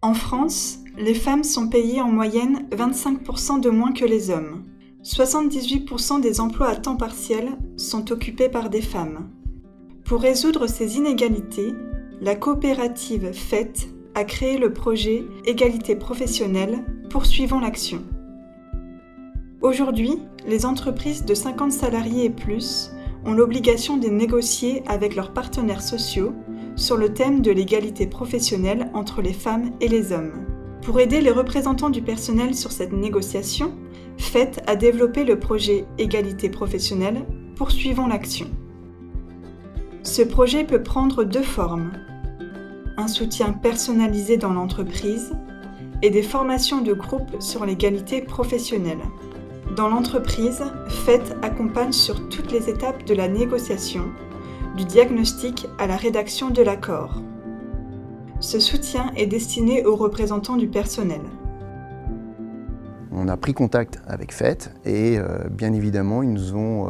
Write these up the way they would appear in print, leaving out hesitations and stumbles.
En France, les femmes sont payées en moyenne 25% de moins que les hommes. 78% des emplois à temps partiel sont occupés par des femmes. Pour résoudre ces inégalités, la coopérative FET a créé le projet Égalité professionnelle, poursuivons l'action. Aujourd'hui, les entreprises de 50 salariés et plus ont l'obligation de négocier avec leurs partenaires sociaux sur le thème de l'égalité professionnelle entre les femmes et les hommes. Pour aider les représentants du personnel sur cette négociation, FET a développé le projet Égalité professionnelle, poursuivons l'action. Ce projet peut prendre deux formes: un soutien personnalisé dans l'entreprise et des formations de groupe sur l'égalité professionnelle. Dans l'entreprise, FET accompagne sur toutes les étapes de la négociation, du diagnostic à la rédaction de l'accord. Ce soutien est destiné aux représentants du personnel. On a pris contact avec FET et bien évidemment ils nous ont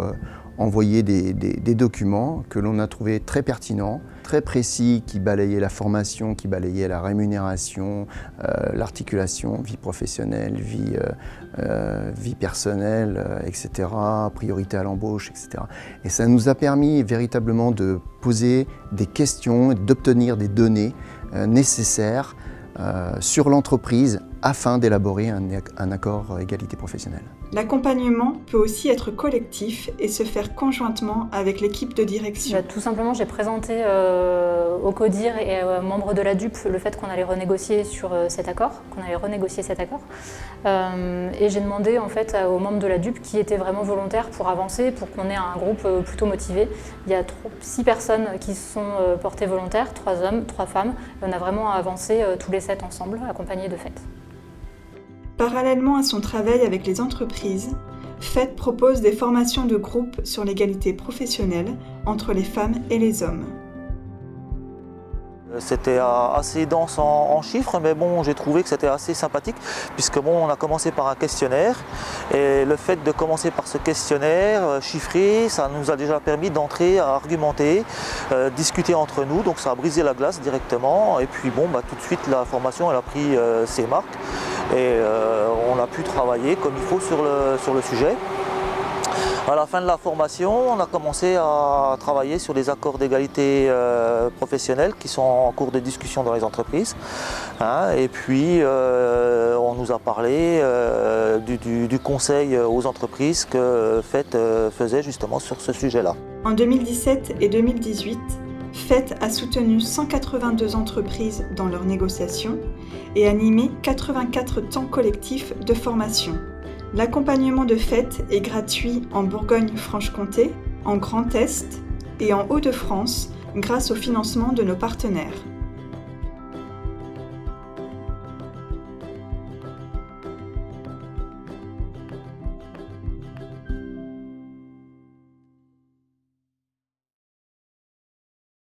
envoyé des documents que l'on a trouvés très pertinents, très précis, qui balayaient la formation, qui balayaient la rémunération, l'articulation, vie professionnelle, vie personnelle, etc., priorité à l'embauche, etc. Et ça nous a permis véritablement de poser des questions, d'obtenir des données nécessaires sur l'entreprise afin d'élaborer un accord égalité professionnelle. L'accompagnement peut aussi être collectif et se faire conjointement avec l'équipe de direction. Tout simplement, j'ai présenté au CODIR et aux membres de la DUP le fait qu'on allait renégocier sur cet accord, et j'ai demandé en fait aux membres de la DUP qui étaient vraiment volontaires pour avancer, pour qu'on ait un groupe plutôt motivé. Il y a 6 personnes qui sont portées volontaires, 3 hommes, 3 femmes, et on a vraiment avancé tous les 7 ensemble, accompagnés de FET. Parallèlement à son travail avec les entreprises, FET propose des formations de groupe sur l'égalité professionnelle entre les femmes et les hommes. C'était assez dense en chiffres, mais bon, j'ai trouvé que c'était assez sympathique, puisque bon, on a commencé par un questionnaire, et le fait de commencer par ce questionnaire chiffré, ça nous a déjà permis d'entrer à argumenter, discuter entre nous, donc ça a brisé la glace directement, et puis bon, tout de suite la formation elle a pris ses marques, et on a pu travailler comme il faut sur le sujet. À la fin de la formation, on a commencé à travailler sur les accords d'égalité professionnelle qui sont en cours de discussion dans les entreprises. Et puis, on nous a parlé du conseil aux entreprises que FET faisait justement sur ce sujet-là. En 2017 et 2018, FET a soutenu 182 entreprises dans leurs négociations et animé 84 temps collectifs de formation. L'accompagnement de FET est gratuit en Bourgogne-Franche-Comté, en Grand Est et en Hauts-de-France grâce au financement de nos partenaires.